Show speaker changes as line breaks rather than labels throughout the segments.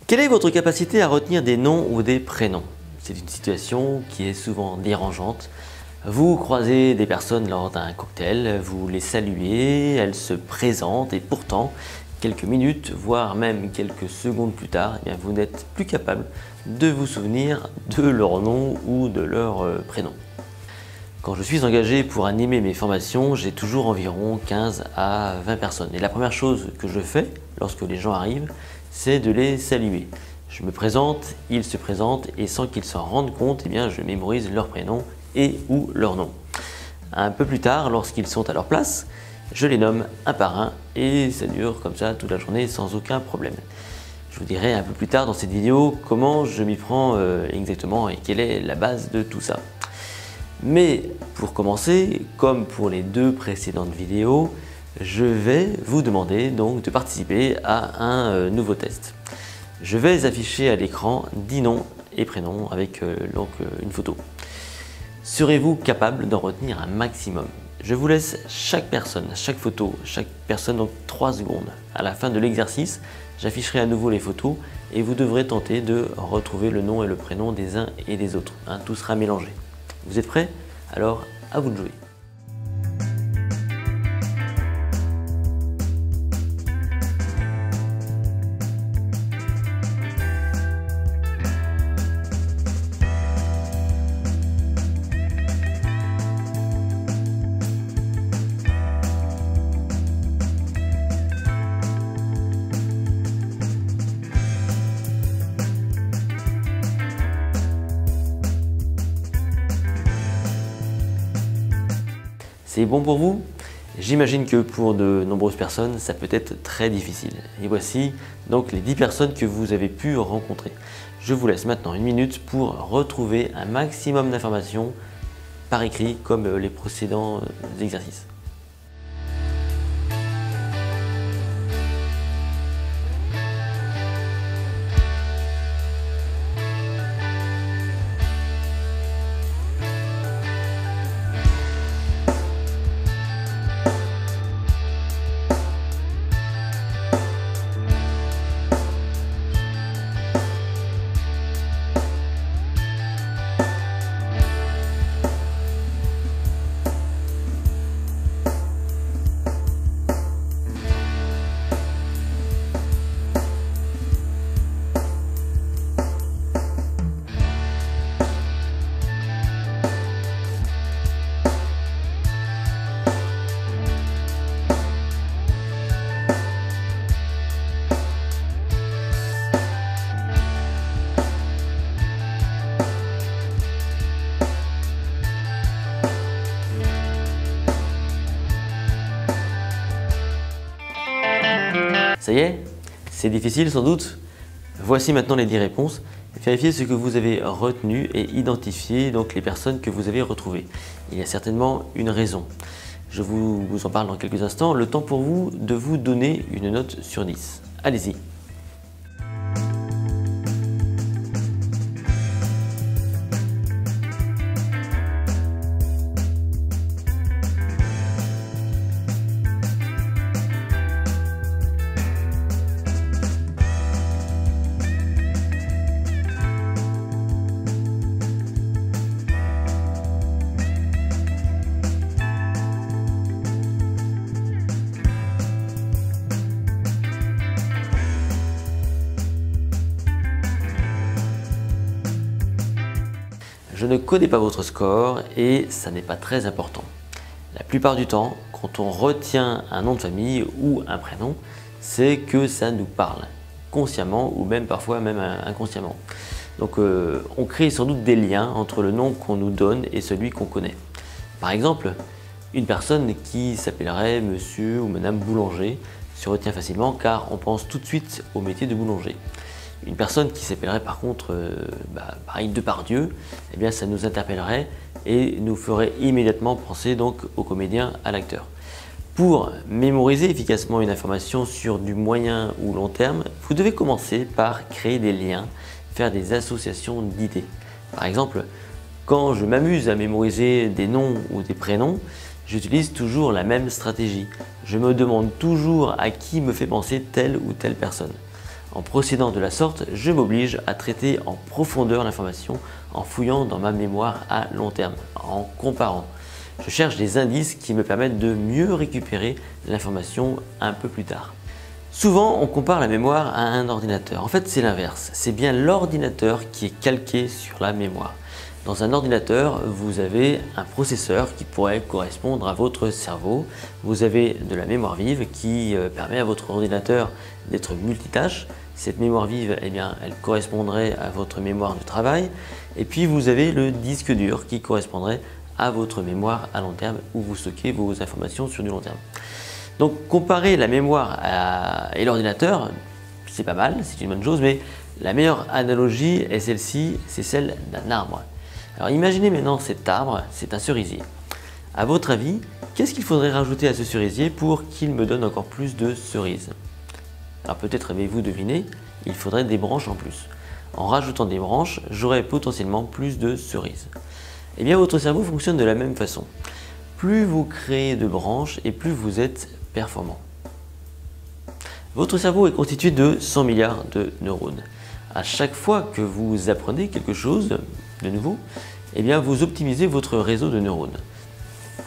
Quelle est votre capacité à retenir des noms ou des prénoms? C'est une situation qui est souvent dérangeante. Vous croisez des personnes lors d'un cocktail, vous les saluez, elles se présentent et pourtant, quelques minutes, voire même quelques secondes plus tard, eh bien, vous n'êtes plus capable de vous souvenir de leur nom ou de leur prénom. Quand je suis engagé pour animer mes formations, j'ai toujours environ 15 à 20 personnes. Et la première chose que je fais lorsque les gens arrivent, c'est de les saluer. Je me présente, ils se présentent et sans qu'ils s'en rendent compte, eh bien, je mémorise leur prénom et ou leur nom. Un peu plus tard, lorsqu'ils sont à leur place, je les nomme un par un et ça dure comme ça toute la journée sans aucun problème. Je vous dirai un peu plus tard dans cette vidéo comment je m'y prends exactement et quelle est la base de tout ça. Mais pour commencer, comme pour les deux précédentes vidéos, je vais vous demander donc de participer à un nouveau test. Je vais afficher à l'écran 10 noms et prénoms avec une photo. Serez-vous capable d'en retenir un maximum? Je vous laisse chaque personne, chaque photo, chaque personne donc 3 secondes. À la fin de l'exercice, j'afficherai à nouveau les photos et vous devrez tenter de retrouver le nom et le prénom des uns et des autres. Tout sera mélangé. Vous êtes prêts? Alors, à vous de jouer. C'est bon pour vous? J'imagine que pour de nombreuses personnes, ça peut être très difficile. Et voici donc les 10 personnes que vous avez pu rencontrer. Je vous laisse maintenant 1 minute pour retrouver un maximum d'informations par écrit comme les précédents exercices. Ça y est? C'est difficile sans doute? Voici maintenant les 10 réponses. Vérifiez ce que vous avez retenu et identifiez donc les personnes que vous avez retrouvées. Il y a certainement une raison. Je vous en parle dans quelques instants. Le temps pour vous de vous donner une note sur 10. Allez-y. Je ne connais pas votre score et ça n'est pas très important. La plupart du temps, quand on retient un nom de famille ou un prénom, c'est que ça nous parle, consciemment ou même parfois même inconsciemment. Donc on crée sans doute des liens entre le nom qu'on nous donne et celui qu'on connaît. Par exemple, une personne qui s'appellerait Monsieur ou Madame Boulanger se retient facilement car on pense tout de suite au métier de boulanger. Une personne qui s'appellerait par contre pareil Depardieu, eh bien ça nous interpellerait et nous ferait immédiatement penser donc au comédien, à l'acteur. Pour mémoriser efficacement une information sur du moyen ou long terme, vous devez commencer par créer des liens, faire des associations d'idées. Par exemple, quand je m'amuse à mémoriser des noms ou des prénoms, j'utilise toujours la même stratégie. Je me demande toujours à qui me fait penser telle ou telle personne. En procédant de la sorte, je m'oblige à traiter en profondeur l'information en fouillant dans ma mémoire à long terme, en comparant. Je cherche des indices qui me permettent de mieux récupérer l'information un peu plus tard. Souvent, on compare la mémoire à un ordinateur. En fait, c'est l'inverse. C'est bien l'ordinateur qui est calqué sur la mémoire. Dans un ordinateur, vous avez un processeur qui pourrait correspondre à votre cerveau. Vous avez de la mémoire vive qui permet à votre ordinateur d'être multitâche. Cette mémoire vive, eh bien, elle correspondrait à votre mémoire de travail. Et puis, vous avez le disque dur qui correspondrait à votre mémoire à long terme où vous stockez vos informations sur du long terme. Donc, comparer la mémoire et l'ordinateur, c'est pas mal, c'est une bonne chose, mais la meilleure analogie est celle-ci, c'est celle d'un arbre. Alors imaginez maintenant cet arbre, c'est un cerisier. À votre avis, qu'est-ce qu'il faudrait rajouter à ce cerisier pour qu'il me donne encore plus de cerises? Alors peut-être avez-vous deviné, il faudrait des branches en plus. En rajoutant des branches, j'aurai potentiellement plus de cerises. Eh bien votre cerveau fonctionne de la même façon. Plus vous créez de branches et plus vous êtes performant. Votre cerveau est constitué de 100 milliards de neurones. À chaque fois que vous apprenez quelque chose de nouveau, eh bien vous optimisez votre réseau de neurones.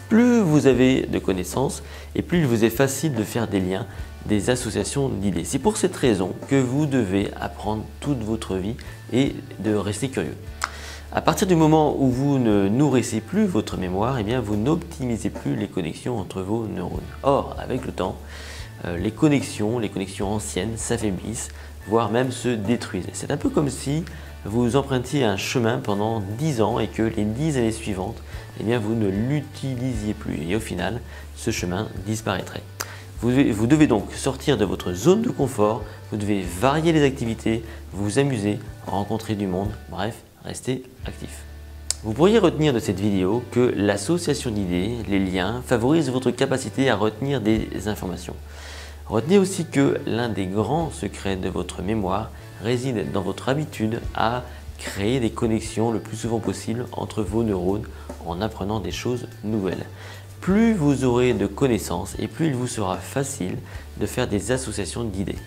Plus vous avez de connaissances et plus il vous est facile de faire des liens, des associations d'idées. C'est pour cette raison que vous devez apprendre toute votre vie et de rester curieux. À partir du moment où vous ne nourrissez plus votre mémoire, eh bien vous n'optimisez plus les connexions entre vos neurones. Or, avec le temps, les connexions anciennes s'affaiblissent, voire même se détruisent. C'est un peu comme si vous empruntiez un chemin pendant 10 ans et que les 10 années suivantes, eh bien, vous ne l'utilisiez plus et au final, ce chemin disparaîtrait. Vous devez donc sortir de votre zone de confort, vous devez varier les activités, vous amuser, rencontrer du monde, bref, rester actif. Vous pourriez retenir de cette vidéo que l'association d'idées, les liens, favorisent votre capacité à retenir des informations. Retenez aussi que l'un des grands secrets de votre mémoire réside dans votre habitude à créer des connexions le plus souvent possible entre vos neurones en apprenant des choses nouvelles. Plus vous aurez de connaissances et plus il vous sera facile de faire des associations d'idées.